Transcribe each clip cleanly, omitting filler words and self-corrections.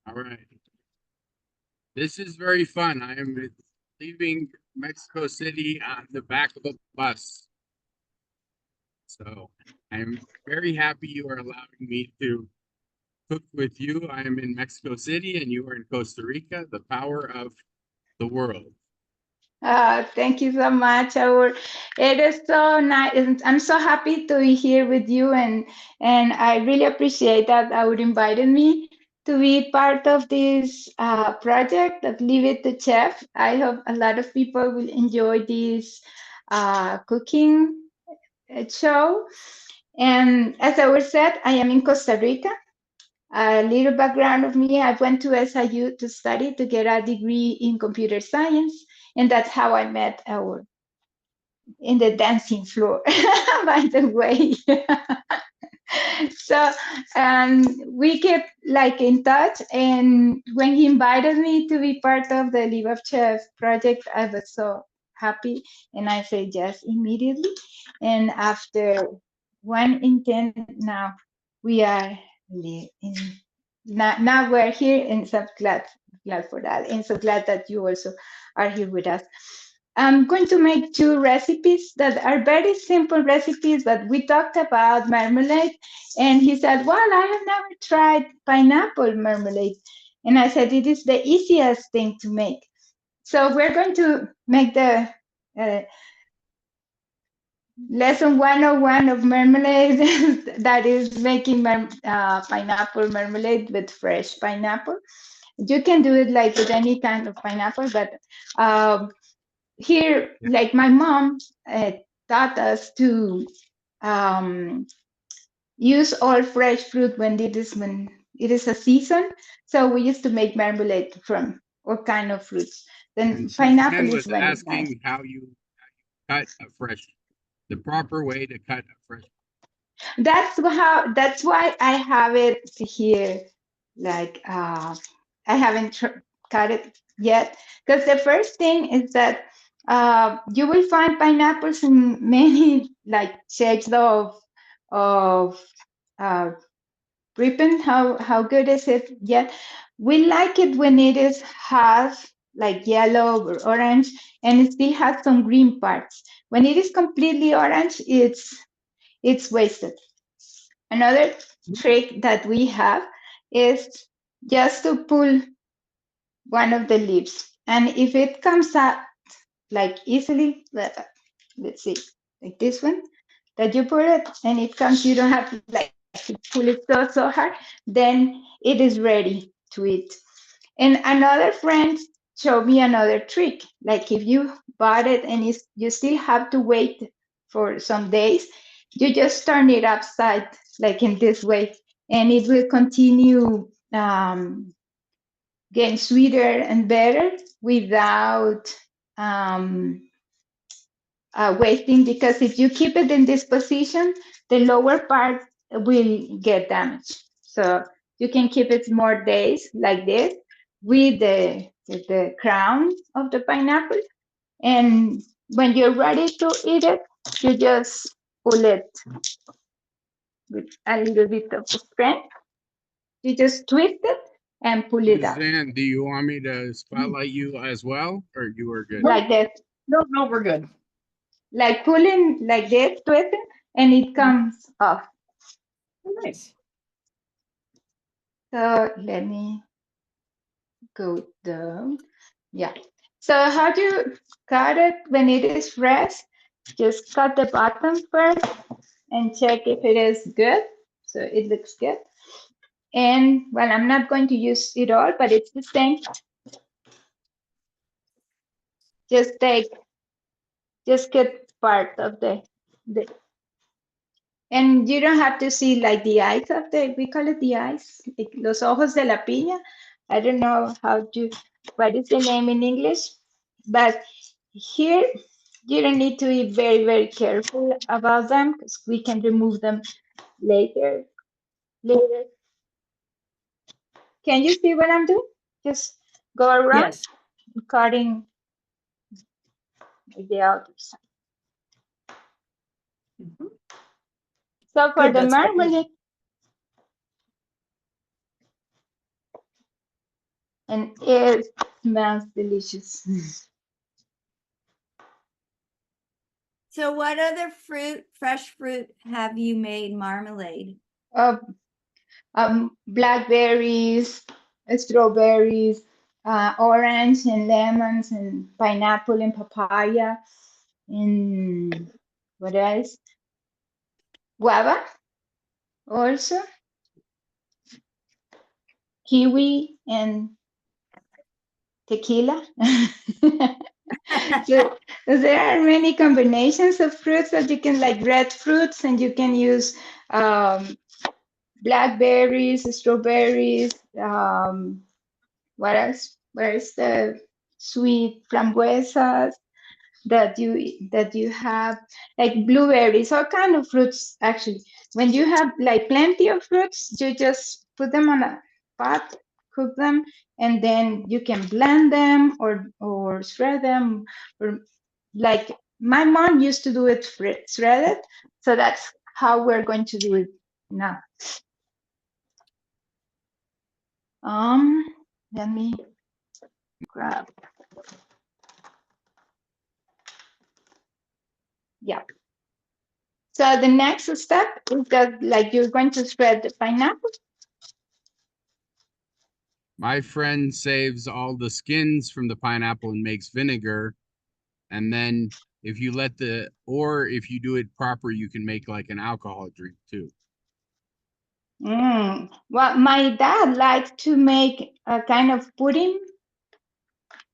All right. This is very fun. I am leaving Mexico City on the back of a bus. So I'm very happy you are allowing me to cook with you. I am in Mexico City and you are in Costa Rica, the power of the world. Thank you so much, Our. It is so nice. And I'm so happy to be here with you, and I really appreciate that Our invited me to be part of this project of Leave It to Chef. I hope a lot of people will enjoy this cooking show. And as I was said, I am in Costa Rica. A little background of me, I went to SIU to study to get a degree in computer science, and that's how I met our in the dancing floor, by the way. So we kept like in touch, and when he invited me to be part of the Live of Chef project, I was so happy, and I said yes immediately. And after 1 in 10 now, we are in now we're here, and so glad for that, and so glad that you also are here with us. I'm going to make two recipes that are very simple recipes, but we talked about marmalade, and he said, well, I have never tried pineapple marmalade. And I said, it is the easiest thing to make. So we're going to make the uh, lesson 101 of marmalade, that is making pineapple marmalade with fresh pineapple. You can do it like with any kind of pineapple, but here, like my mom taught us to um, use all fresh fruit when it is a season. So we used to make marmalade from all kind of fruits. Then And Suzanne pineapple is was very nice. asking how you cut a fresh, the proper way to cut a fresh. That's why I have it here. Like I haven't cut it yet, because the first thing is that you will find pineapples in many like shapes of uh, ripened. How good is it yet? We like it when it is half like yellow or orange, and it still has some green parts. When it is completely orange, it's wasted. Another trick that we have is just to pull one of the leaves. And if it comes out like easily, let's see, like this one, that you put it and it comes, you don't have to like pull it so hard, then it is ready to eat. And another friend showed me another trick. Like if you bought it and you still have to wait for some days, you just turn it upside like in this way, and it will continue getting sweeter and better without um, wasting, because if you keep it in this position, the lower part will get damaged. So you can keep it more days like this with the crown of the pineapple. And when you're ready to eat it, you just pull it with a little bit of strength. You just twist it and pull it out Suzanne, do you want me to spotlight you as well, or you are good? Nope, like this, nope, no, we're good. like pulling like this, twisting, and it comes off. Nice. So let me go down. Yeah. So how do you cut it when it is fresh? Just cut the bottom first and check if it is good. So it looks good. And well, I'm not going to use it all, but it's the same. Just take, just get part of the, and you don't have to see like the eyes of we call it the eyes, like los ojos de la piña. I don't know what is the name in English, but here you don't need to be very careful about them, because we can remove them later. Later, can you see what I'm doing? Just go around Yes. cutting the outer side. Mhm. So for Good. the That's what we. marmalade, and it smells delicious. So what other fresh fruit have you made marmalade? Uh, Blackberries, strawberries, orange and lemons and pineapple and papaya, and what else? Guava also, kiwi and tequila. So there are many combinations of fruits that you can, like red fruits, and you can use blackberries, strawberries, what else? Where's the sweet frambuesas that you have, like blueberries, all kind of fruits actually. When you have like plenty of fruits, you just put them on a pot, cook them, and then you can blend them or shred them, or like my mom used to do it shredded. So that's how we're going to do it now. Let me grab. Yeah. So the next step is that, like, you're going to shred the pineapple. My friend saves all the skins from the pineapple and makes vinegar. And then if you if you do it proper, you can make like an alcohol drink too. Well, my dad liked to make a kind of pudding.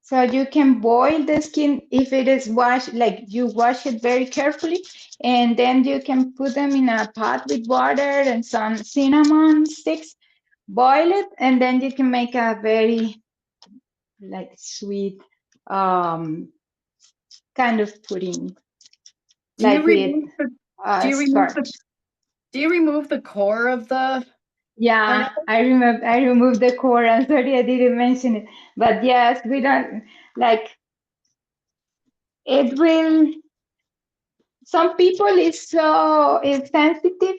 So you can boil the skin if it is washed, like you wash it very carefully, and then you can put them in a pot with water and some cinnamon sticks, boil it, and then you can make a very like sweet kind of pudding, Do you like with remove the do you remove starch. the do you remove the core of the Yeah, pineapple? I removed the core. I'm sorry I didn't mention it. But yes, we don't like it will, some people is sensitive.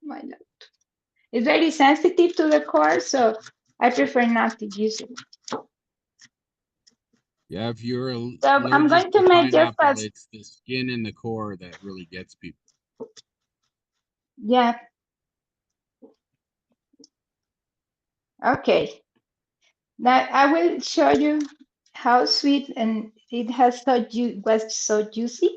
My love. It's very sensitive to the core, so I prefer not to use it. Yeah, if you're So I'm allergic going to to make just pineapple, as, it's the skin and the core that really gets people. yeah. Okay. Now I will show you how sweet and it has was so juicy.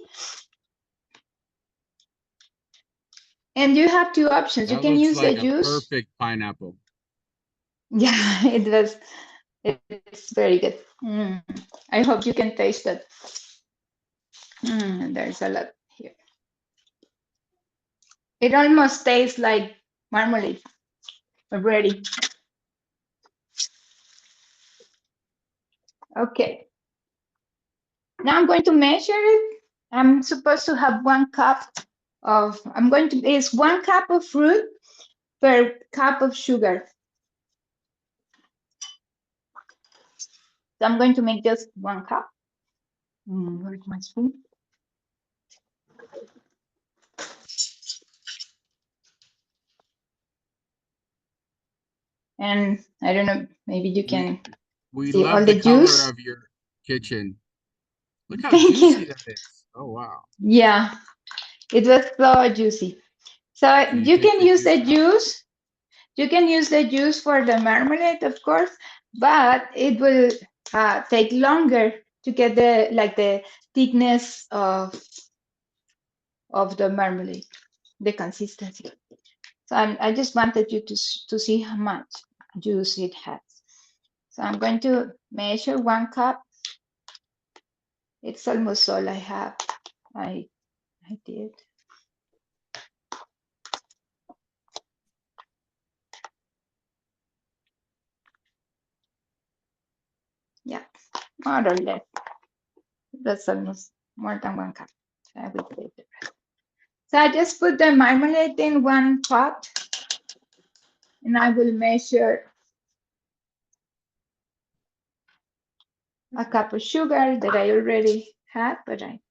And you have two options. You That can looks use the like a juice. perfect pineapple. Yeah, it was. It's very good. I hope you can taste it. There's a lot here. It almost tastes like marmalade already. Okay. Now I'm going to measure it. I'm supposed to have 1 cup of, it's 1 cup of fruit per cup of sugar. So I'm going to make just 1 cup. Where's my spoon? And I don't know, maybe you can We see all love the the color juice. of your kitchen. Look how Thank juicy you. that is. Oh wow. Yeah, it was so juicy. So So you you take can the use the out. juice. You can use the juice for the marmalade, of course, but it will take longer to get the thickness of the marmalade, the consistency. So I just wanted you to see how much juice it has. So I'm going to measure 1 cup. It's almost all I have. I did. Yeah, more or less. That's almost more than 1 cup. So I will take the rest. So I just put the marmalade in 1 pot, and I will measure a cup of sugar that I already had, but I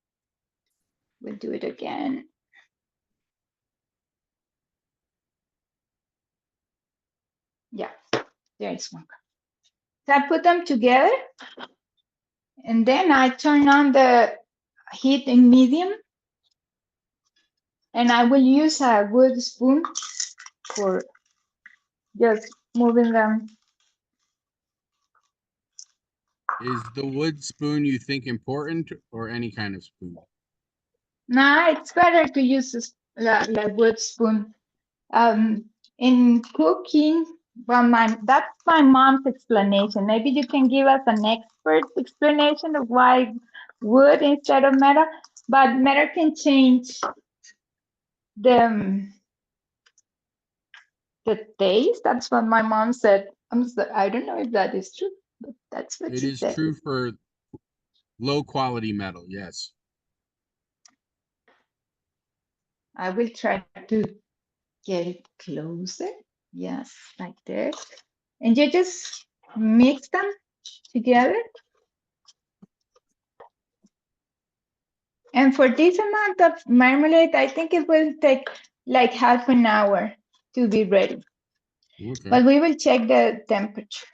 will do it again. Yeah. There is one. So I put them together, and then I turn on the heat in medium, and I will use a wood spoon for just moving them. Is the wood spoon you think important or any kind of spoon? Nah, it's better to use the wood spoon. In cooking, well, that's my mom's explanation. Maybe you can give us an expert explanation of why wood instead of metal, but metal can change the taste. That's what my mom said. I don't know if that is true, but that's what It she is said. true for low quality metal, yes. I will try to get it closer. Yes, like this. And you just mix them together. And for this amount of marmalade, I think it will take like half an hour to be ready. Okay. But we will check the temperature.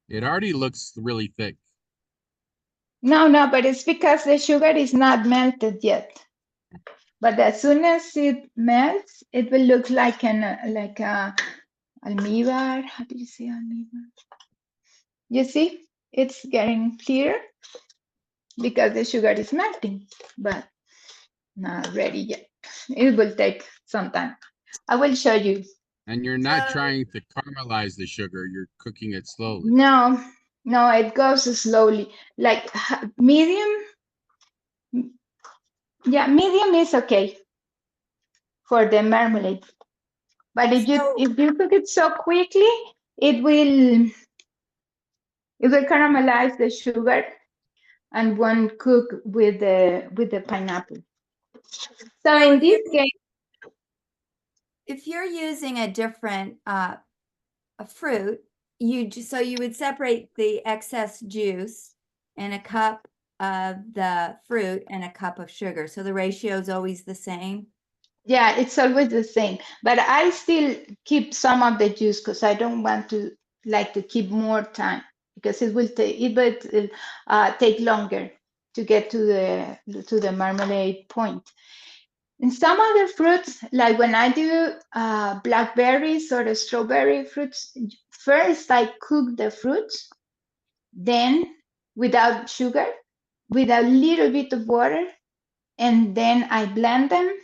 It already looks really thick. No, but it's because the sugar is not melted yet. But as soon as it melts, it will look like a almíbar. How do you say almíbar? You see, it's getting clearer because the sugar is melting, but not ready yet. It will take some time. I will show you. And you're not trying to caramelize the sugar, you're cooking it slowly. No, it goes slowly. Like medium. Yeah, medium is okay for the marmalade. But if you cook it so quickly, it will caramelize the sugar and won't cook with the pineapple. So in this case, if you're using a different a fruit, you would separate the excess juice in a cup of the fruit and a cup of sugar. So the ratio is always the same. yeah, it's always the same. But I still keep some of the juice because I don't want to keep more time because it will take longer to get to the marmalade point. In some other fruits, like when I do blackberries or the strawberry fruits, first I cook the fruits, then without sugar, with a little bit of water, and then I blend them,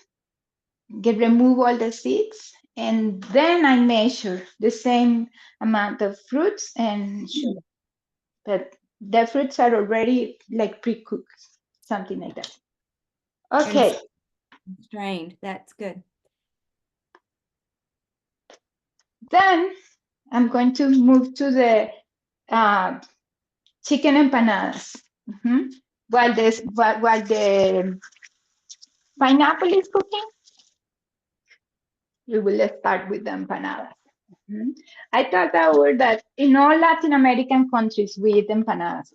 remove all the seeds, and then I measure the same amount of fruits and sugar. But the fruits are already pre-cooked, something like that. Okay. Strained. That's good. Then I'm going to move to the chicken empanadas. While the pineapple is cooking, we will start with the empanadas. I thought that in all Latin American countries we eat empanadas.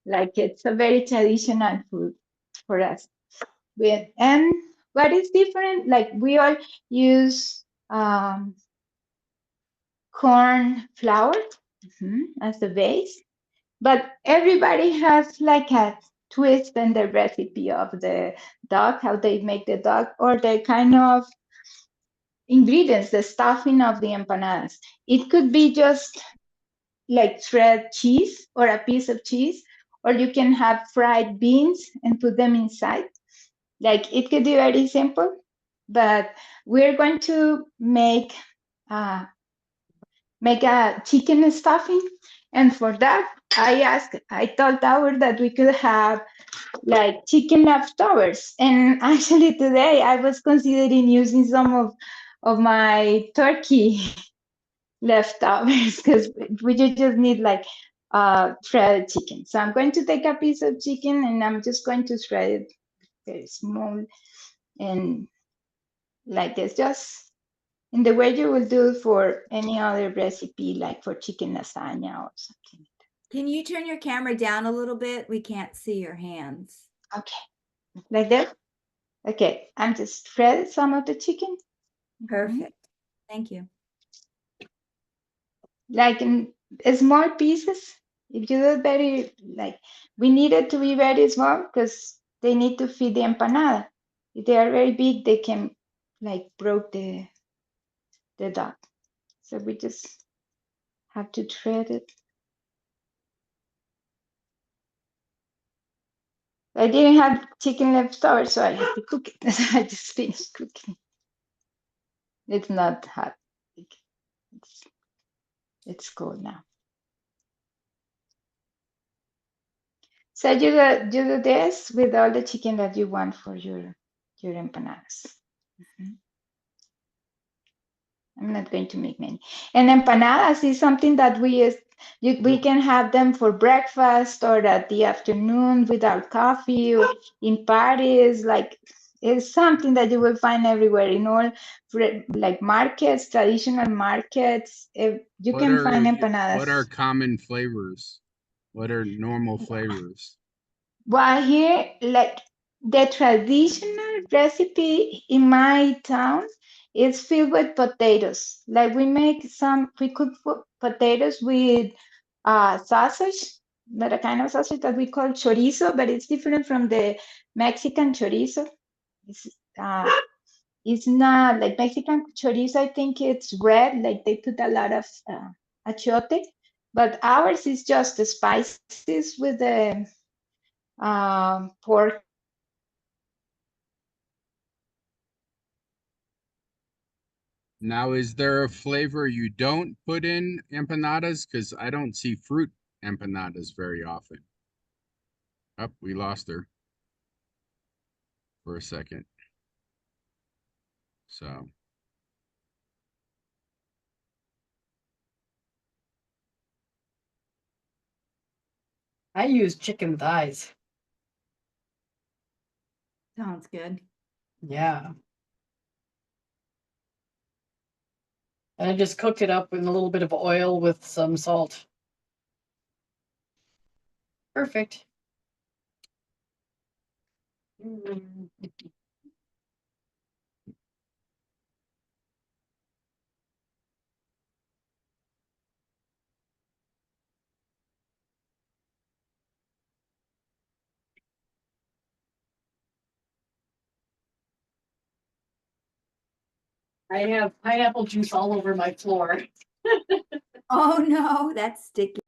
Like it's a very traditional food for us. And what is different? Like we all use corn flour as the base, but everybody has like a twist in the recipe of the dog, how they make the dog, or the kind of ingredients, the stuffing of the empanadas. It could be just like shred cheese or a piece of cheese, or you can have fried beans and put them inside. Like it could be very simple, but we're going to make a chicken stuffing. And for that, I told Tower that we could have like chicken leftovers. And actually today I was considering using some of my turkey leftovers because we just need like shredded chicken. So I'm going to take a piece of chicken and I'm just going to shred it very small and like this, just in the way you will do for any other recipe, like for chicken lasagna or something. Can you turn your camera down a little bit? We can't see your hands. Okay, like that. Okay, I'm just shredded some of the chicken. Perfect. Thank you. like in small pieces. If you do it very, like, we need it to be very small because they need to feed the empanada. If they are very big, they can like broke the dough. So we just have to thread it. I didn't have chicken left over, so I had to cook it. I just finished cooking. It's not hot. It's cold now. So you do this with all the chicken that you want for your empanadas. I'm not going to make many. And empanadas is something that we can have them for breakfast or at the afternoon without coffee or in parties. Like it's something that you will find everywhere in all like markets, traditional markets. You can find empanadas. What are common flavors? What are normal flavors? Well, here, like the traditional recipe in my town is filled with potatoes. Like we cook potatoes with sausage, but a kind of sausage that we call chorizo, but it's different from the Mexican chorizo. It's, uh, it's not like Mexican chorizo. I think it's red, like they put a lot of achiote, but ours is just the spices with the pork. Now, is there a flavor you don't put in empanadas? Because I don't see fruit empanadas very often. Oh, we lost her for a second. So, I use chicken thighs. Sounds good. Yeah. And I just cooked it up in a little bit of oil with some salt. Perfect. I have pineapple juice all over my floor. Oh no, that's sticky.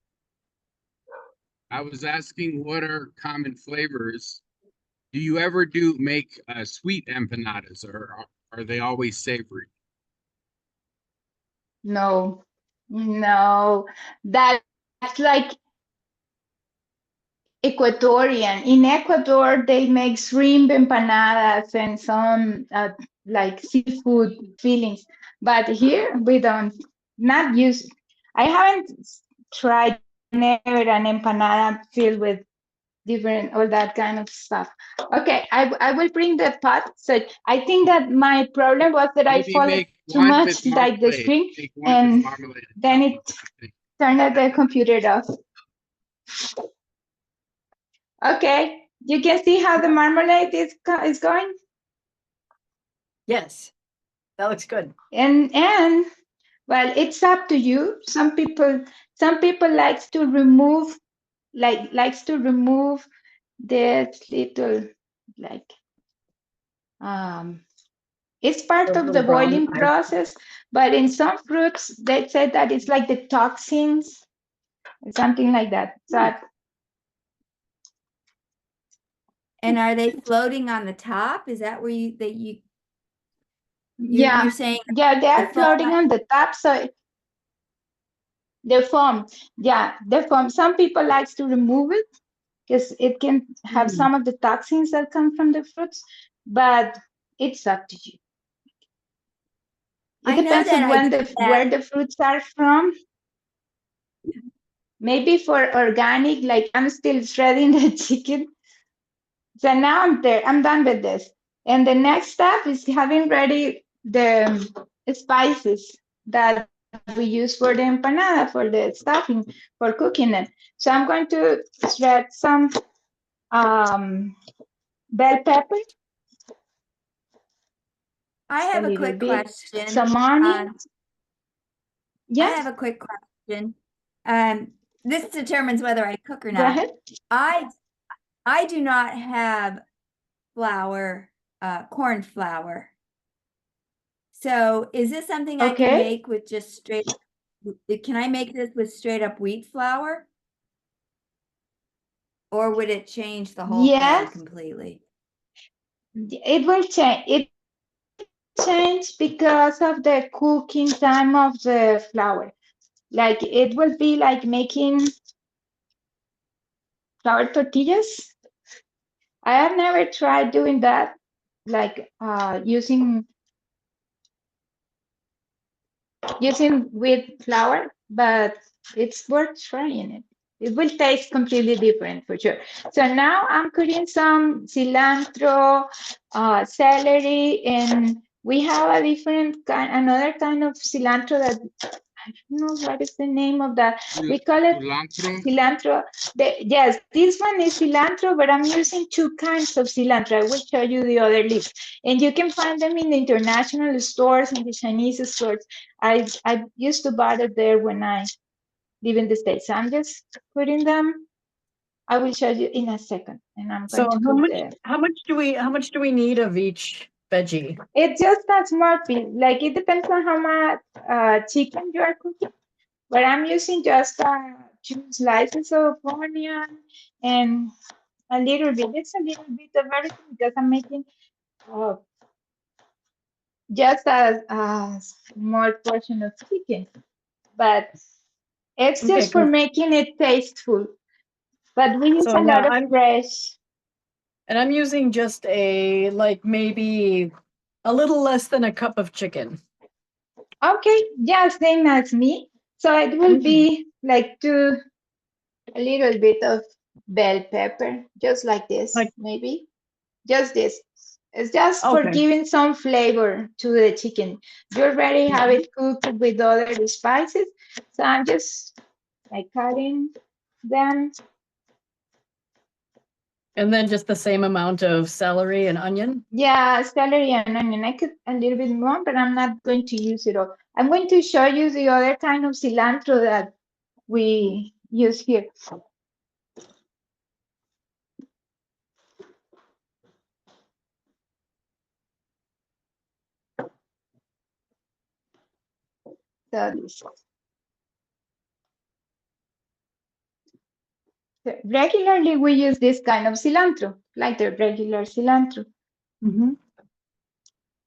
I was asking what are common flavors. Do you ever make sweet empanadas, or are they always savory? No, no, that's like Ecuadorian. In Ecuador, they make shrimp empanadas and some like seafood fillings. But here we don't not use. I haven't tried never an empanada filled with different all that kind of stuff. Okay, I will bring the pot. So I think that my problem was that I Maybe followed make too one with much like the marmalade. screen, Make one with and marmalade. then it turned out the computer off. Okay, you can see how the marmalade is going. Yes, that looks good. And well, it's up to you. Some people likes to remove this little like it's part Those of little the brown boiling process, but in some fruits they said that it's like the toxins or something like that. So And are they floating on the top? Is that where yeah, you're saying yeah, they are the foam floating on the top. So the foam, yeah, the foam. Some people likes to remove it because it can have some of the toxins that come from the fruits, but it's up to you. It I know depends that on I did where the fruits are from. Maybe for organic, like I'm still shredding the chicken. So now I'm there. I'm done with this. And the next step is having ready the spices that we use for the empanada, for the stuffing, for cooking it. So I'm going to shred some bell pepper, I a have a little quick bit, question. some onion. I Yes. have a quick question. question. This determines whether I cook or Go not. ahead. I do not have flour, corn flour. So is this something I can Okay. make with just straight? Can I make this with straight up wheat flour? Or would it change the whole thing Yes, completely? it will change. It change because of the cooking time of the flour. Like it will be like making flour tortillas. I have never tried doing that, like using wheat flour, but it's worth trying it. It will taste completely different for sure. So now I'm putting some cilantro, celery, and we have a different kind, another kind of cilantro that I don't know what is the name of that. We call it Cilantro. cilantro. Yes, this one is cilantro, but I'm using two kinds of cilantro. I will show you the other leaf. And you can find them in the international stores and the Chinese stores. I used to buy it there when I live in the States. So I'm just putting them. I will show you in a second. And I'm So going to put the how much do we need of each veggie? it's just a small piece. Like it depends on how much chicken you are cooking. But I'm using just two slices of onion and a little bit. It's a little bit of everything because I'm making uh, just a small portion of chicken. But it's Okay, just for 'cause- making it tasteful. But we use so a yeah, lot of fresh. I'm using just a like maybe a little less than a cup of chicken. Okay, yeah, same as me. So it will Mhm. be like a little bit of bell pepper, just like this, Like maybe. Just this. It's just for okay. giving some flavor to the chicken. You already have Mhm. it cooked with other spices. So I'm just like cutting them. And then just the same amount of celery and onion. Yeah, celery and onion. I could a little bit more, but I'm not going to use it all. I'm going to show you the other kind of cilantro that we use here. So regularly we use this kind of cilantro, like the regular cilantro. Mm-hmm.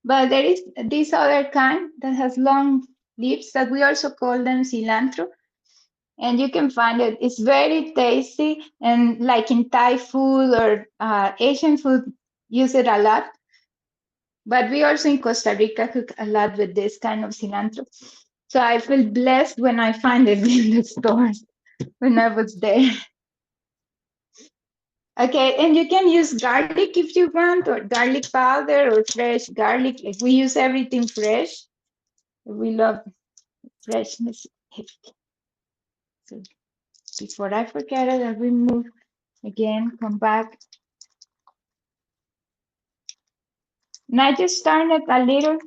But there is this other kind that has long leaves that we also call them cilantro. And you can find it. It's very tasty. And like in Thai food or Asian food, use it a lot. But we also in Costa Rica cook a lot with this kind of cilantro. So I feel blessed when I find it in the stores when I was there. Okay, and you can use garlic if you want, or garlic powder or fresh garlic. Like we use everything fresh. We love freshness. So before I forget it, I'll remove again, come back. And I just turn it a little.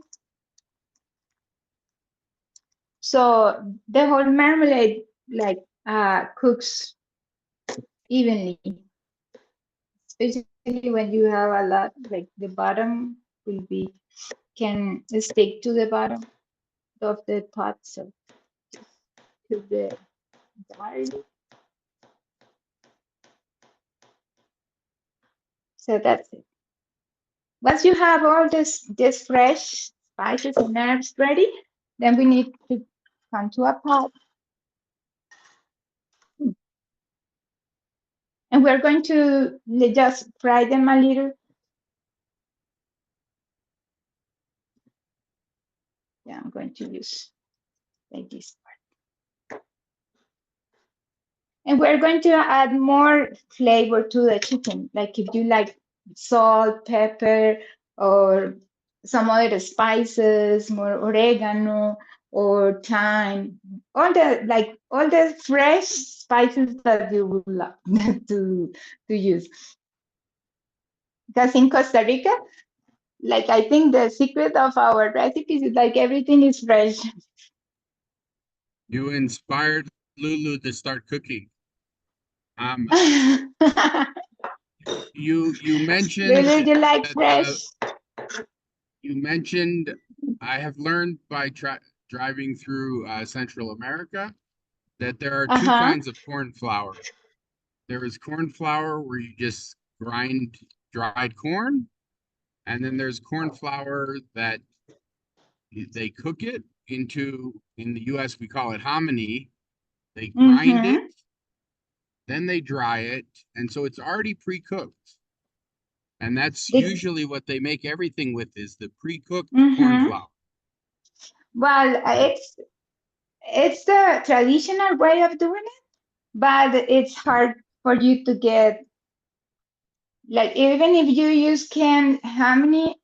So the whole marmalade like cooks evenly, especially when you have a lot, like the bottom will be, can stick to the bottom of the pot. So to the garlic. So that's it. Once you have all this fresh spices and herbs ready, then we need to come to a pot. And we're going to just fry them a little. Yeah, I'm going to use like this part. And we're going to add more flavor to the chicken. Like if you like salt, pepper, or some other spices, more oregano or thyme, all the fresh spices that you would love to use. Because in Costa Rica, like I think the secret of our recipes is like everything is fresh. You inspired Lulu to start cooking. You mentioned Really, you like that fresh? you mentioned I have learned by driving through Central America that there are two Uh-huh. kinds of corn flour. There is corn flour where you just grind dried corn, and then there's corn flour that they cook it into, in the US we call it hominy. They grind it, Mm-hmm. then they dry it, and so it's already pre-cooked. And that's The, usually what they make everything with, is the pre-cooked corn mm-hmm. flour. Well, it's the traditional way of doing it, but it's hard for you to get, like, even if you use canned honey,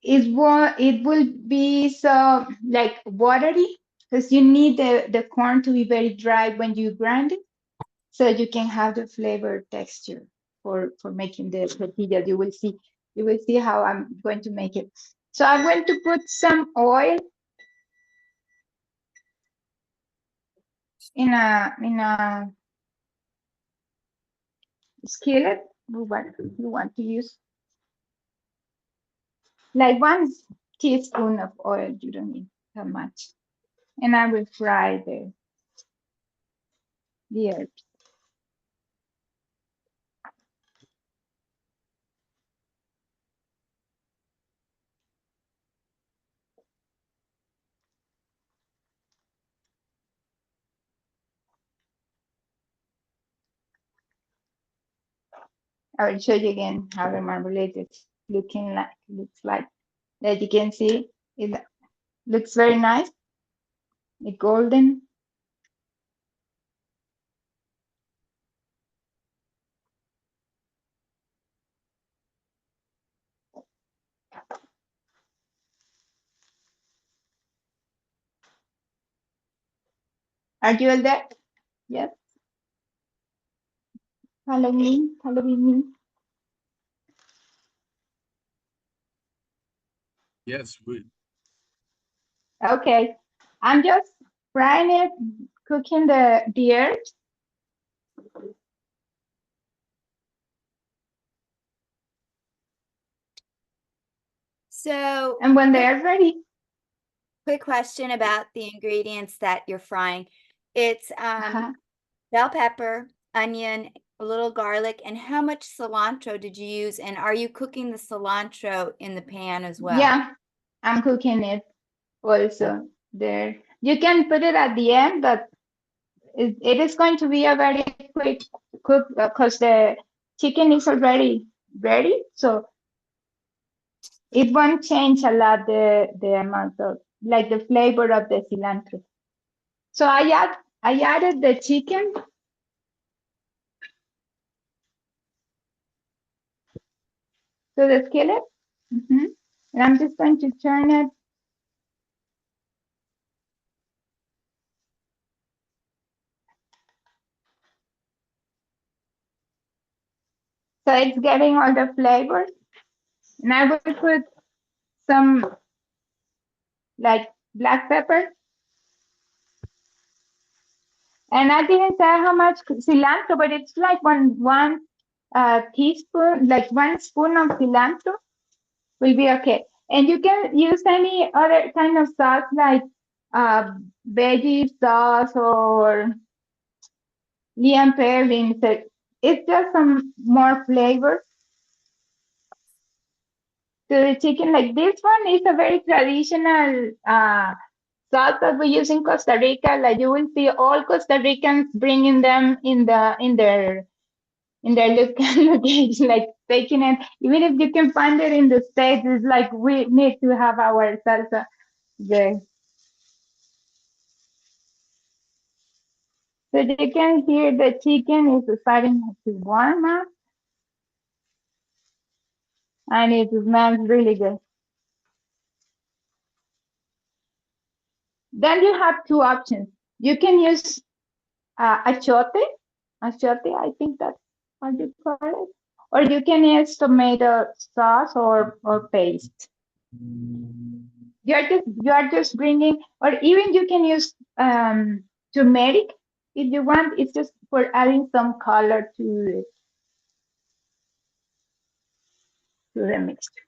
it will be so like watery, because you need the corn to be very dry when you grind it, so you can have the flavor texture for making the tortilla. You will see how I'm going to make it. So I'm going to put some oil in a skillet. What you want to use, like 1 teaspoon of oil. You don't need that much. And I will fry the herbs. I will show you again how the marmalade is looks like. That you can see, it looks very nice. It's golden. Are you all there? Yes. Follow me. Follow me. Yes, Okay. I'm just frying it, cooking the herbs, So, and when they're ready, quick question about the ingredients that you're frying. It's uh-huh. bell pepper, onion, a little garlic, and how much cilantro did you use? And are you cooking the cilantro in the pan as well? Yeah, I'm cooking it also there. You can put it at the end, but it is going to be a very quick cook, because the chicken is already ready, so it won't change a lot the amount of, like, the flavor of the cilantro. So I added the chicken to the skillet. And I'm just going to turn it. So it's getting all the flavors. And I will put some, like, black pepper. And I didn't say how much cilantro, but it's like one teaspoon, like 1 spoon of cilantro will be okay. And you can use any other kind of sauce, like uh, veggie sauce or Liam Perrin. So it's just some more flavor to the chicken. Like, this one is a very traditional sauce that we use in Costa Rica. Like, you will see all Costa Ricans bringing them in their location, like taking it. Even if you can find it in the States, it's like we need to have our salsa there. So you can hear the chicken is starting to warm up, and it smells really good. Then you have two options. You can use achote, I think that's what you call it, or you can use tomato sauce or paste. You are just bringing, or even you can use turmeric if you want. It's just for adding some color to the mixture.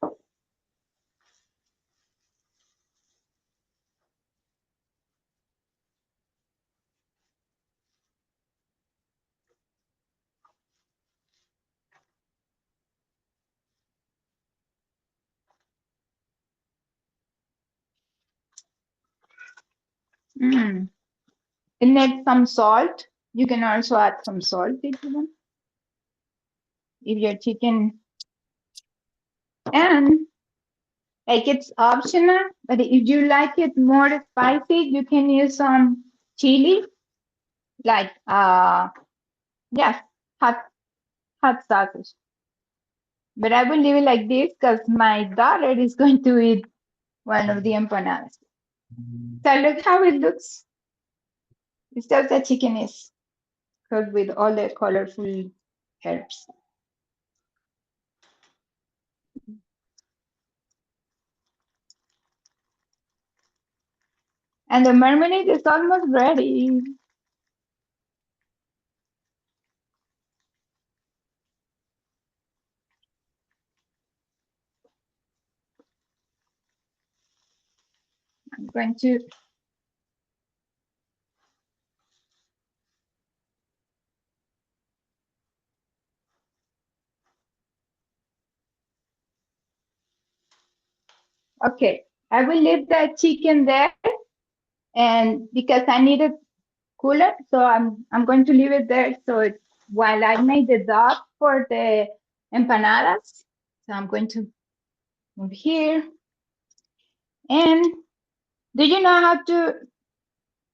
Mm. And then some salt. You can also add some salt if you want. If your chicken, and like it's optional, but if you like it more spicy, you can use some chili, like yeah, hot sauces. But I will leave it like this because my daughter is going to eat one of the empanadas. So look how it looks. It's just the chicken is cooked with all the colorful herbs. And the marmalade is almost ready. I'm going to okay. I will leave the chicken there, and because I need it cooler, so I'm going to leave it there. So while I make the dough for the empanadas, so I'm going to move here. And do you know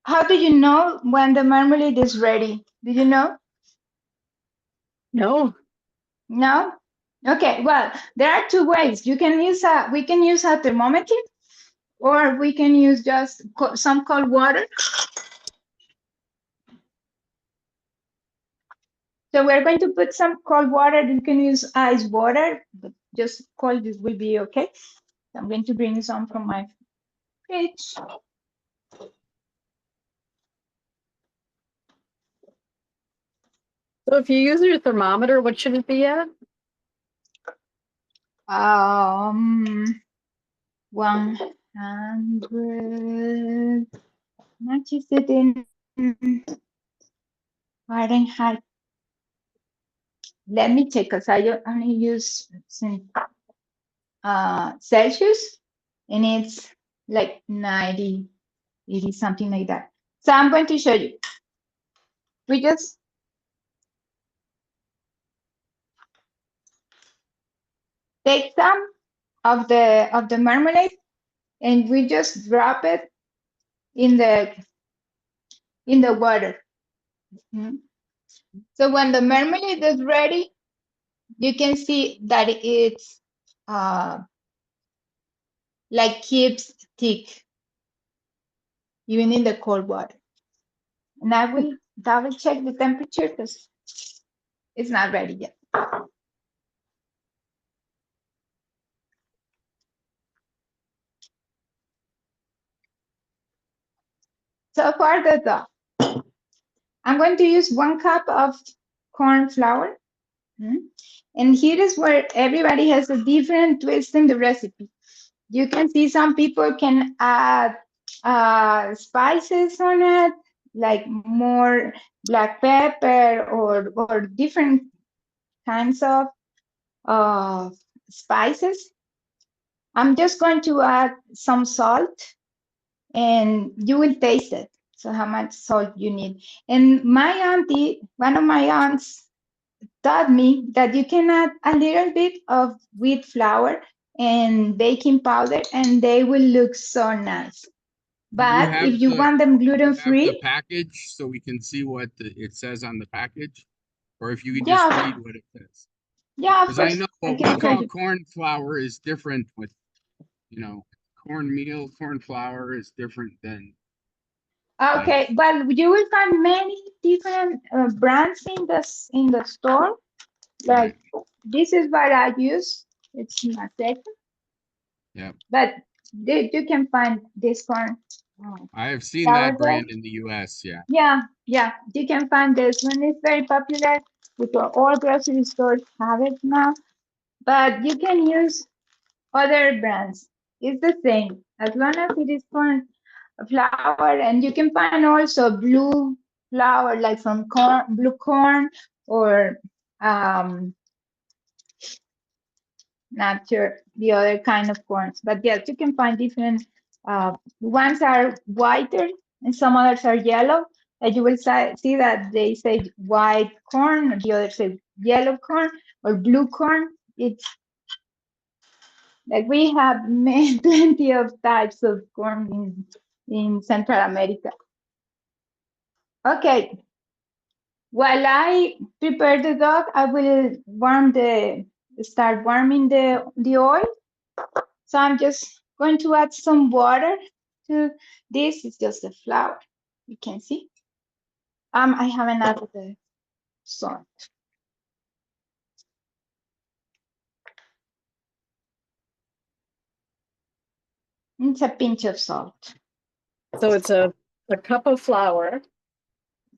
how do you know when the marmalade is ready? Do you know? No. No? Okay, well, there are two ways. We can use a thermometer, or we can use just some cold water. So we're going to put some cold water. You can use ice water, but just cold this will be okay. So I'm going to bring some from my fridge. So if you use your thermometer, what should it be at? 100. Much is it in Fahrenheit? Let me check because I only use Celsius, and it's like 90, 80, something like that. So I'm going to show you. We just take some of the marmalade, and we just drop it in the water. So when the marmalade is ready, you can see that it's like keeps thick, even in the cold water. And I will double check the temperature because it's not ready yet. So for the dough, I'm going to use 1 cup of corn flour. And here is where everybody has a different twist in the recipe. You can see some people can add spices on it, like more black pepper or different kinds of spices. I'm just going to add some salt, and you will taste it. So how much salt you need. And my auntie, one of my aunts, taught me that you can add a little bit of wheat flour and baking powder, and they will look so nice. But if you want them gluten have the free, package so we can see what it says on the package, or if you could yeah, just read what it says. yeah, of Because I course, know I what we can show call you. corn flour is different with, cornmeal, corn flour is different than. Okay, well, you will find many different brands in the store. Like Right. this is what I use. It's Mazzeca. Yeah. But You can find this corn I have seen that sourdough. brand in the US. Yeah. Yeah, you can find this one. It's very popular. All grocery stores have it now. But you can use other brands. It's the same as long as it is corn flour, and you can find also blue flour, like from corn, blue corn, or um, not sure the other kind of corns. But yes, you can find different. Ones are whiter, and some others are yellow. And you will see that they say white corn, or the others say yellow corn or blue corn. It's like we have plenty of types of corn in Central America. Okay, while I prepare the dog, I will start warming the oil. So I'm just going to add some water to this. It's just the flour, you can see. I haven't added the salt. It's a pinch of salt. So it's a cup of flour.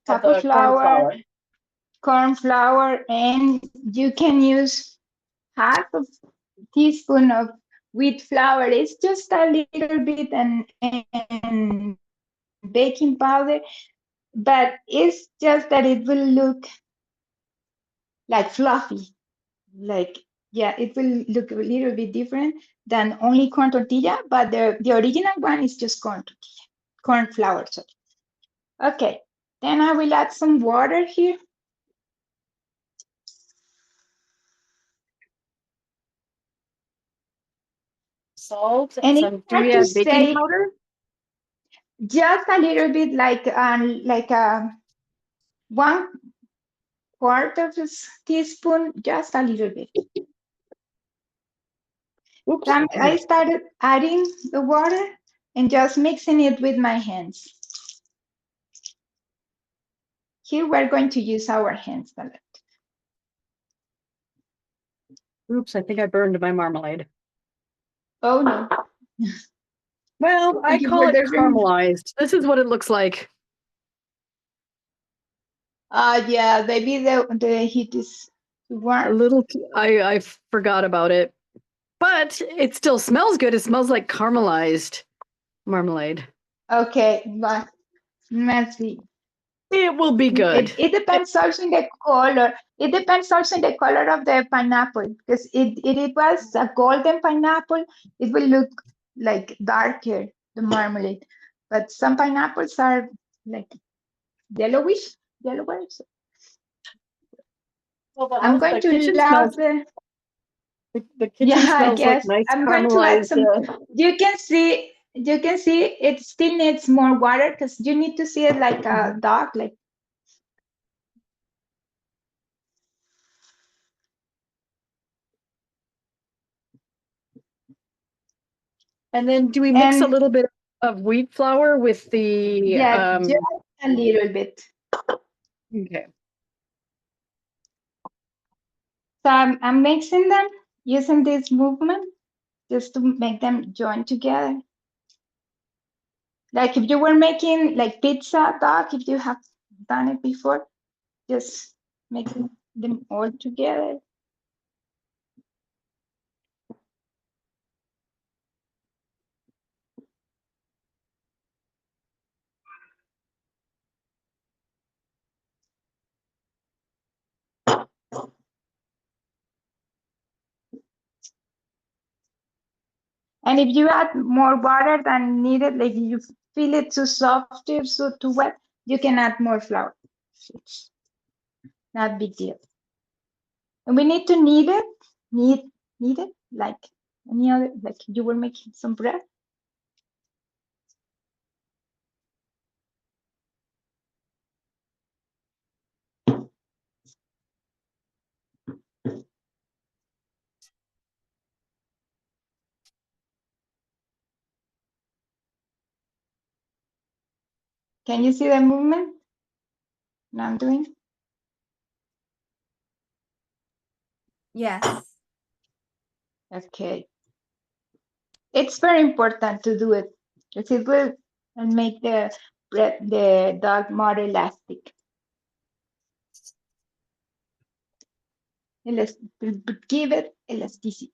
Cup the of flour, corn flour, and you can use half of teaspoon of wheat flour. It's just a little bit, and baking powder, but it's just that it will look like fluffy. Like, yeah, it will look a little bit different than only corn tortilla, but the original one is just corn tortilla, corn flour. Sorry. Okay, then I will add some water here. Salt. And it's Some. Do hard we to have baking say, powder? just a little bit, like 1/4 of a teaspoon, just a little bit. Oops. I started adding the water and just mixing it with my hands. Here we're going to use our hands a lot. Oops, I think I burned my marmalade. Oh no. Well, I Thank you call for it the caramelized. This is what it looks like. Yeah, maybe the heat is too A warm. little, I forgot about it. But it still smells good. It smells like caramelized marmalade. Okay, but let's see. It will be good. It depends also on the color. It depends also on the color of the pineapple, because it was a golden pineapple, it will look like darker, the marmalade. But some pineapples are like yellowish. Well, I'm going the to kitchen allow smells. The kitchen yeah, I smells like guess nice I'm going to add caramelized. some. You can see it still needs more water, because you need to see it like a dog, like. And then do we mix a And little bit of wheat flour with the yeah, just a little bit. okay. So I'm mixing them using this movement just to make them join together. Like if you were making like pizza dough, if you have done it before, just making them all together. And if you add more water than needed, like you feel it too soft or so too wet, you can add more flour. It's not a big deal. And we need to knead it like any other, like you were making some bread. Can you see the movement that I'm doing? Yes. Okay. It's very important to do it because it will make the dog more elastic. Give it elasticity.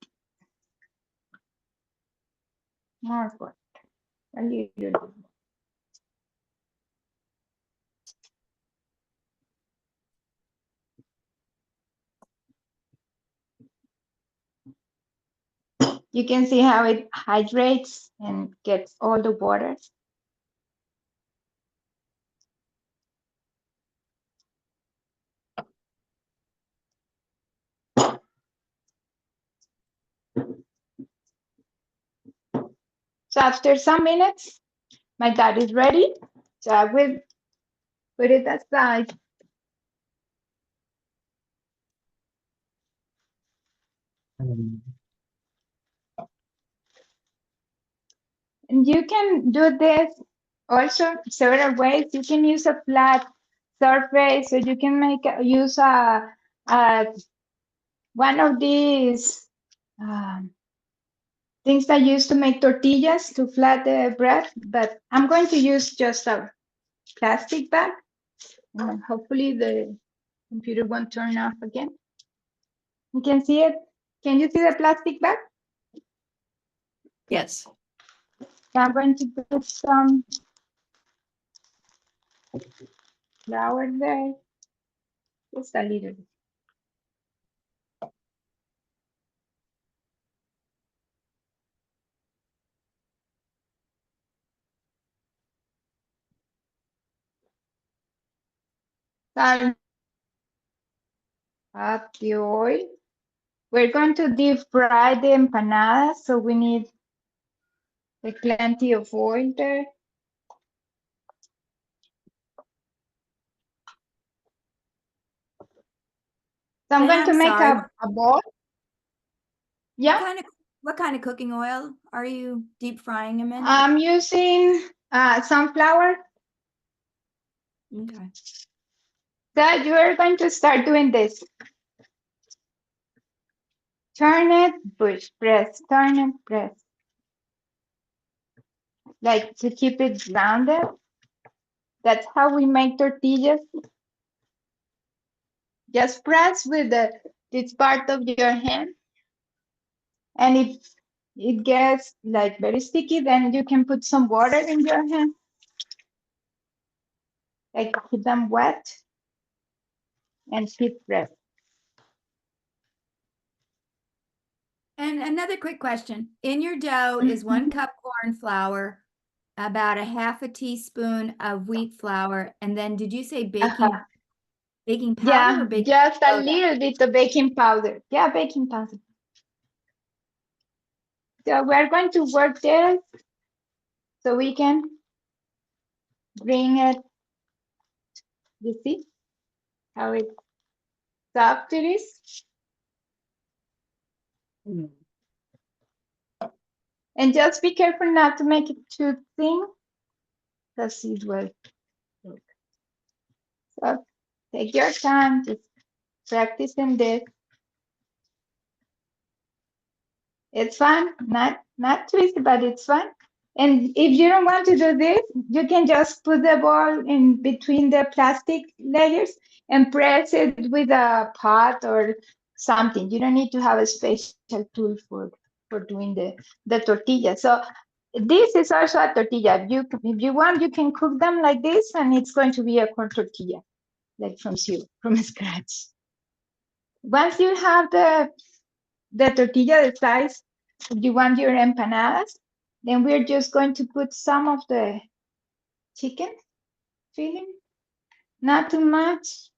More for a little bit. You can see how it hydrates and gets all the water. So after some minutes, my dog is ready. So I will put it aside. And you can do this also several ways. You can use a flat surface, so you can use one of these things that used to make tortillas to flat the bread. But I'm going to use just a plastic bag. And hopefully the computer won't turn off again. You can see it. Can you see the plastic bag? Yes. So I'm going to put some flour there, just a little bit. Salt, add the oil. We're going to deep fry the empanadas, so we need plenty of oil there. So I'm going to I'm make sorry. a bowl. Yeah, What kind of cooking oil are you deep frying them in? I'm using sunflower. Okay. So you are going to start doing this. Turn it, push, press, turn it, press. Like to keep it grounded. That's how we make tortillas. Just press with this part of your hand. And if it gets like very sticky, then you can put some water in your hand. Like keep them wet and keep press. And another quick question. In your dough is 1 cup corn flour, about a half a teaspoon of wheat flour, and then did you say baking powder Yeah, or baking just a soda? little bit of baking powder. Yeah, baking powder. So we're going to work there so we can bring it. You see how it's soft it is? And just be careful not to make it too thin because it will. So take your time, just practicing this. It's fun, not twisty, but it's fun. And if you don't want to do this, you can just put the ball in between the plastic layers and press it with a pot or something. You don't need to have a special tool for doing the tortilla. So this is also a tortilla. If you want, you can cook them like this, and it's going to be a corn tortilla, like from scratch. Once you have the tortilla the size you want your empanadas, then we're just going to put some of the chicken filling, not too much.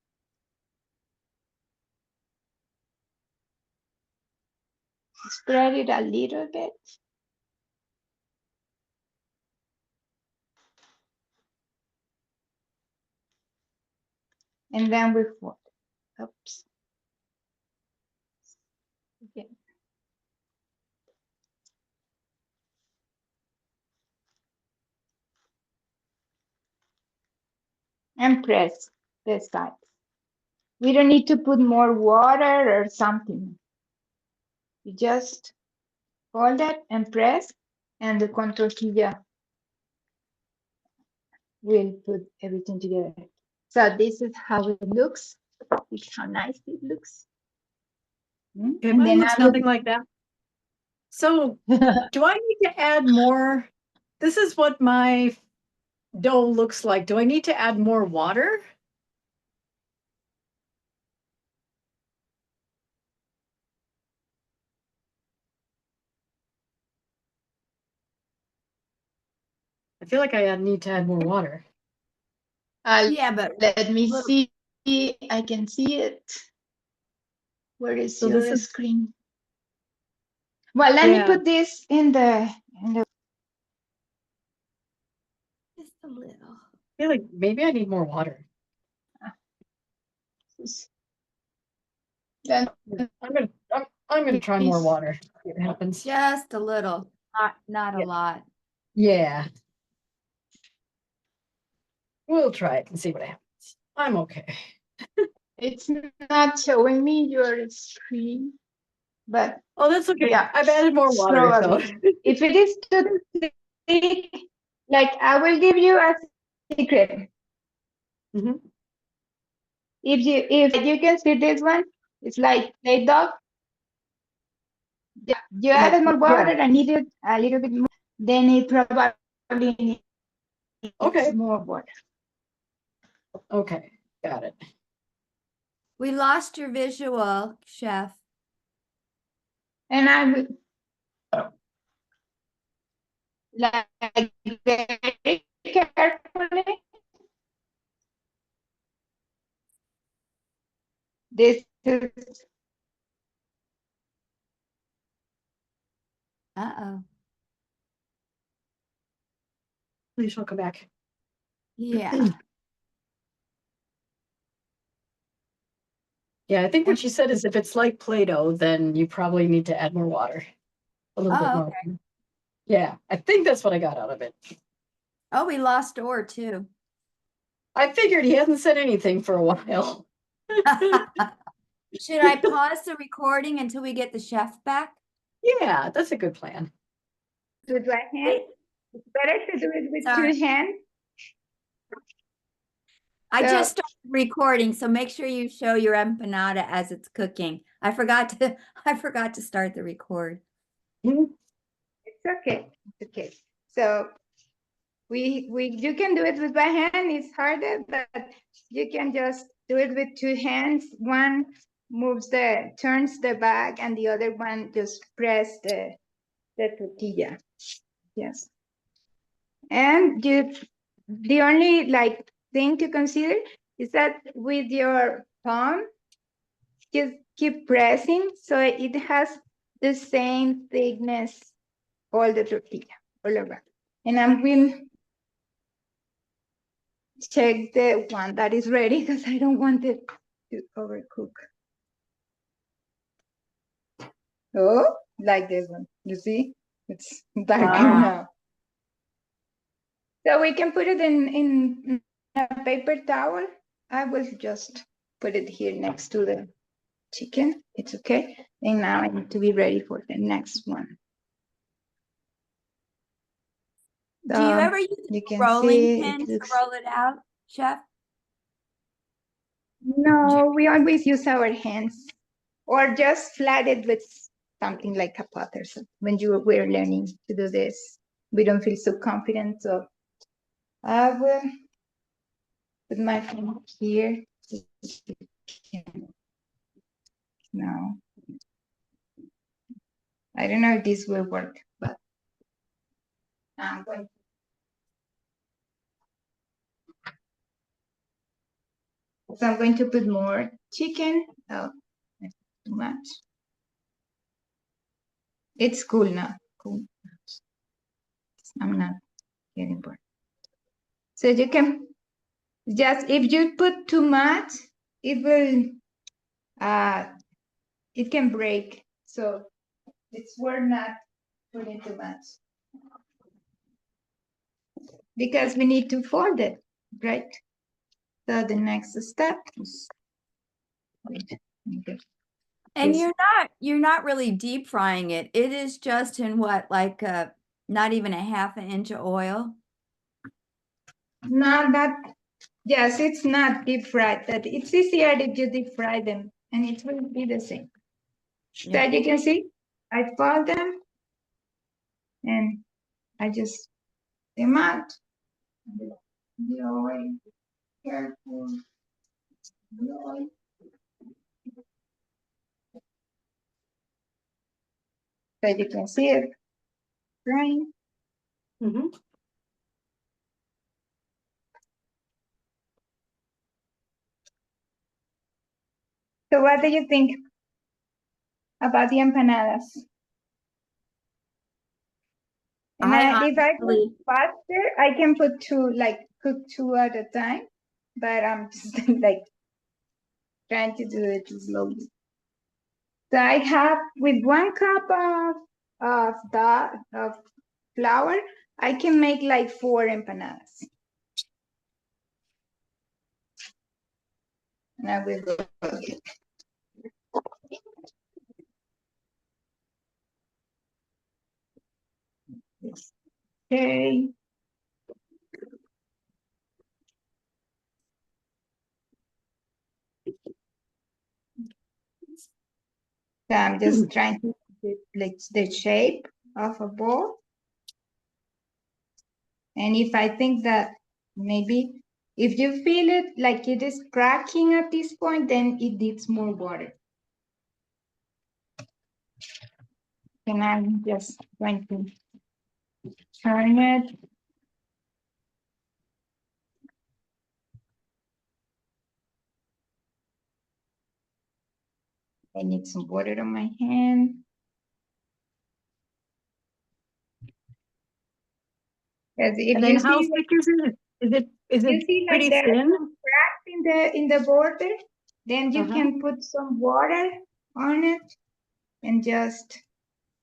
Spread it a little bit. And then we fold. Oops. Okay. And press the sides. We don't need to put more water or something. You just fold it and press. and the con tortilla will put everything together. So this is how it looks. This is how nice it looks. Okay, And mine then looks I will nothing like that. So do I need to add more? This is what my dough looks like. Do I need to add more water? I feel like I need to add more water. Yeah, but let me little- see. I can see it. Where is So your this is- screen? Well, let me Yeah. put this in the just a little. I feel like maybe I need more water. then I'm gonna try more water. See what happens. Just a little, not a Yeah. lot. Yeah. We'll try it and see what happens. I'm okay. it's not showing me your screen, but Oh, that's okay. yeah, I've added more water, so probably. If it is too thick, like I will give you a secret. Mhm. If you can see this one, it's like play dog. Yeah, you added more water and needed a little bit more, then it probably needs Okay. more water. Okay, got it. We lost your visual, chef. And I will like very carefully. This is Uh-oh. Please she'll come back. Yeah. Yeah, I think what she said is if it's like Play-Doh, then you probably need to add more water. A little bit Oh, more. okay. Yeah, I think that's what I got out of it. Oh, we lost Orr too. I figured he hasn't said anything for a while. Should I pause the recording until we get the chef back? Yeah, that's a good plan. with one hand. It's better to do it with Sorry. 2 hands. I So- just started recording, so make sure you show your empanada as it's cooking. I forgot to start the record. Mhm. It's okay. It's okay. So you can do it with one hand. It's harder, but you can just do it with 2 hands. One turns the bag, and the other one just press the tortilla. Yes. And the only like thing to consider is that with your palm, just keep pressing so it has the same thickness all the tortilla all around. And I will check the one that is ready because I don't want it to overcook. Oh, like this one. You see? It's darker Wow. now. So we can put it in a paper towel. I will just put it here next to the chicken. It's okay. And now I need to be ready for the next one. Do you ever use You a can rolling see pin it to looks. roll it out, chef? No, we always use our hands or just flat it with something like a pot or something. When we're learning to do this, we don't feel so confident. So I will put my phone here. No, I don't know if this will work, but I'm going. So I'm going to put more chicken. Oh, that's too much. It's cool now. Cool. I'm not getting bored. So you can just, if you put too much, it will, it can break. So it's worth not putting too much. Because we need to fold it, right? So the next step is, wait, okay. And Yes. you're not really deep frying it. It is just in what, like Not even a half an inch of oil? No, that, yes, it's not deep fried. That it's easier if you deep fry them, and it will be the same. So Yeah. you can see, I fold them, and I just them out. The oil, careful. The oil. So you can see it frying. Mhm. So what do you think about the empanadas? And if I go honestly- faster, I can put two, like cook two at a time, but I'm just like trying to do it slowly. So I have with 1 cup of flour, I can make like 4 empanadas. And I will go again. Okay. So I'm just trying to get like the shape of a ball. And if I think that maybe if you feel it like it is cracking at this point, then it needs more water. And I'm just going to turn it. I need some water on my hand. Because if And then you how see, thick is it? Is you it see like pretty there are thin? some cracks in the border, then you can put some water on it and just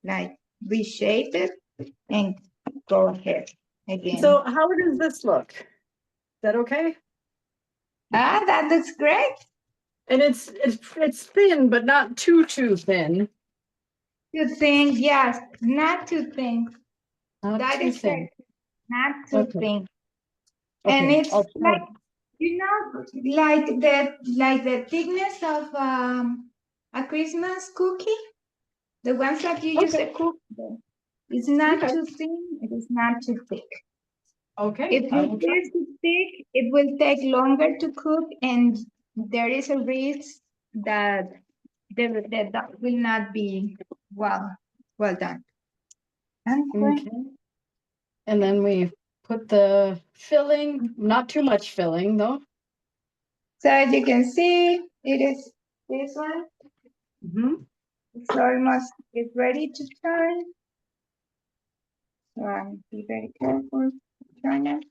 like reshape it and go ahead again. So how does this look? Is that okay? That looks great. And it's thin, but not too thin. Too thin, yes, not too thin. Not That too is thin. it, not too Okay. thin. And Okay. it's I'll try. like, you know, like the thickness of a Christmas cookie, the ones that you use to cook. It's not Okay. too thin, it is not too thick. Okay. If I you will try. use too thick, it will take longer to cook, and there is a risk that the dough will not be well done. Okay. And then we put the filling, not too much filling though. So as you can see, it is this one. It's almost, it's ready to turn. So be very careful to turn it.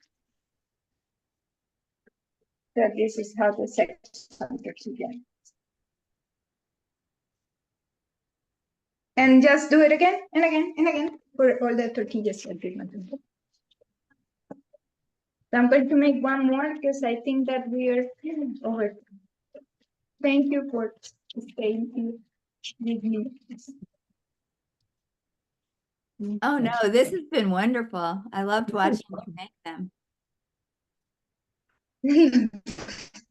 So this is how the second goes again. And just do it again and again and again for all the tortillas. So I'm going to make one more because I think that we are over. Thank you for staying here with me. Oh no, this has been wonderful. I loved watching you make them.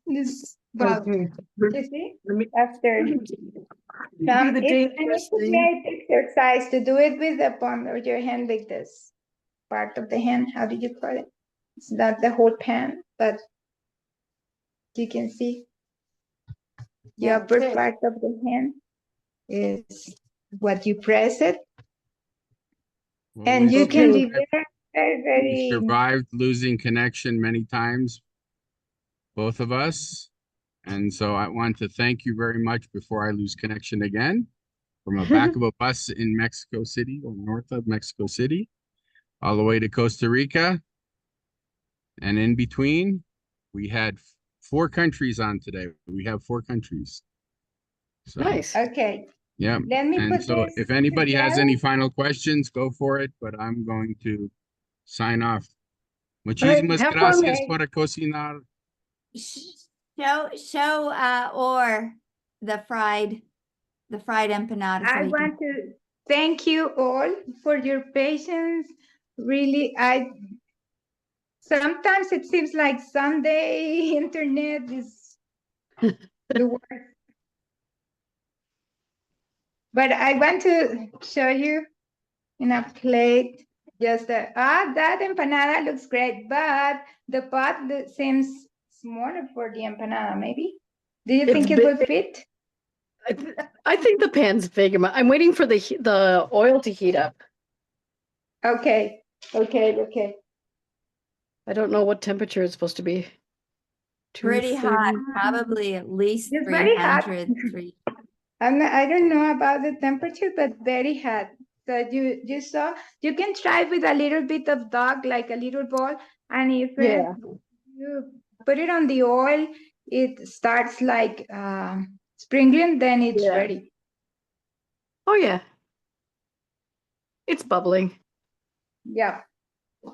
This, well, Okay. you see, Let me after do the it's dangerous a thing. great exercise to do it with the palm of your hand like this. Part of the hand, how do you call it? It's not the whole pan, but you can see the Yeah, upper good. part of the hand is what you press it. Well, And we you can be survived- very, we very, survived losing connection many times, both of us. And so I want to thank you very much before I lose connection again from the back of a bus in Mexico City or north of Mexico City, all the way to Costa Rica. And in between, we had 4 countries on today. We have 4 countries. So, Nice. okay. yeah. Let me And put so this if anybody has together. any final questions, go for it, but I'm going to sign off. right, Muchísimas have fun. gracias Okay. por cocinar. Show or the fried empanadas. I want to thank you all for your patience, really, sometimes it seems like Sunday internet is the worst. But I want to show you in a plate just that empanada looks great, but the pot seems smaller for the empanada, maybe. Do you think it will fit? I think the pan's big. I'm waiting for the oil to heat up. Okay, okay. I don't know what temperature it's supposed to be. Pretty hot, 230. probably at least It's very hot. 300. I don't know about the temperature, but very hot. So you saw, you can try with a little bit of dog, like a little ball, and if Yeah. you put it on the oil, it starts like sprinkling, then it's Yeah. ready. Oh yeah. It's bubbling. Yeah.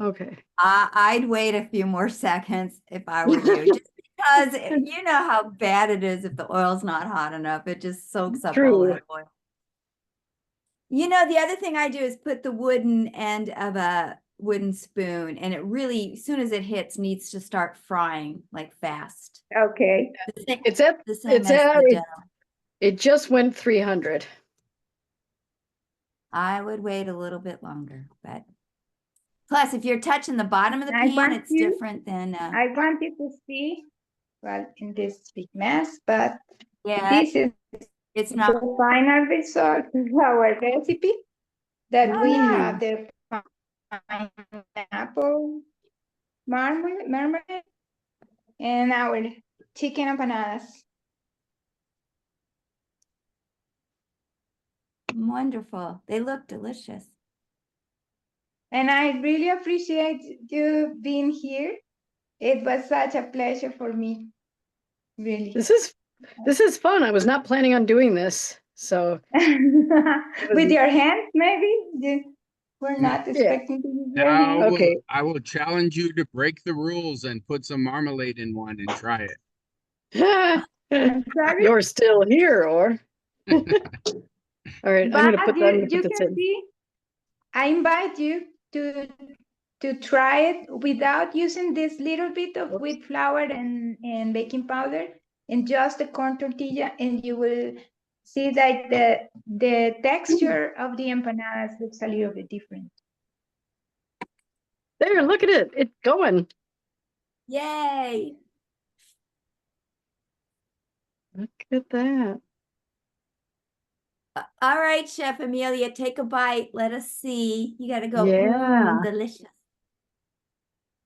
Okay. I'd wait a few more seconds if I were you, just because you know how bad it is if the oil's not hot enough. It just soaks up all True. that oil. You know, the other thing I do is put the wooden end of a wooden spoon, and it really, as soon as it hits, needs to start frying like fast. Okay. It's at The same it's as at the it, dough. it just went 300. I would wait a little bit longer, but plus, if you're touching the bottom of the I pan, want it's you- different than I wanted to see, well, in this big mess, but yeah, this is it's not. the final result of our recipe that we Oh, have the pineapple marmalade and our chicken empanadas. wonderful. They look delicious. And I really appreciate you being here. It was such a pleasure for me, really. This is fun. I was not planning on doing this. So With your hands, maybe? We're not expecting to use your Now hands. Okay. I will challenge you to break the rules and put some marmalade in one and try it. I'm sorry. You're still here, or all right. I'm But gonna you put this can in. see, I invite you to try it without using this little bit of Oops. wheat flour and baking powder and just a corn tortilla, and you will see that the texture of the empanadas looks a little bit different. There, look at it. It's going. Yay. Look at that. All right, Chef Emilia, take a bite. Let us see. You got to go. Yeah. Delicious.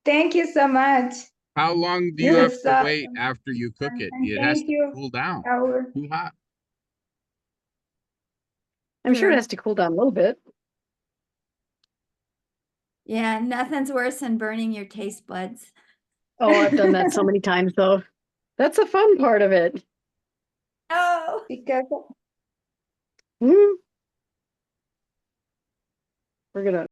Thank you so much. How long do It you have was to wait after you cook it? and It has thank to you, cool down. our Too hot. I'm sure it True. has to cool down a little bit. Yeah, nothing's worse than burning your taste buds. Oh, I've done that so many times though. That's the fun part of it. Oh. because Hmm. We're gonna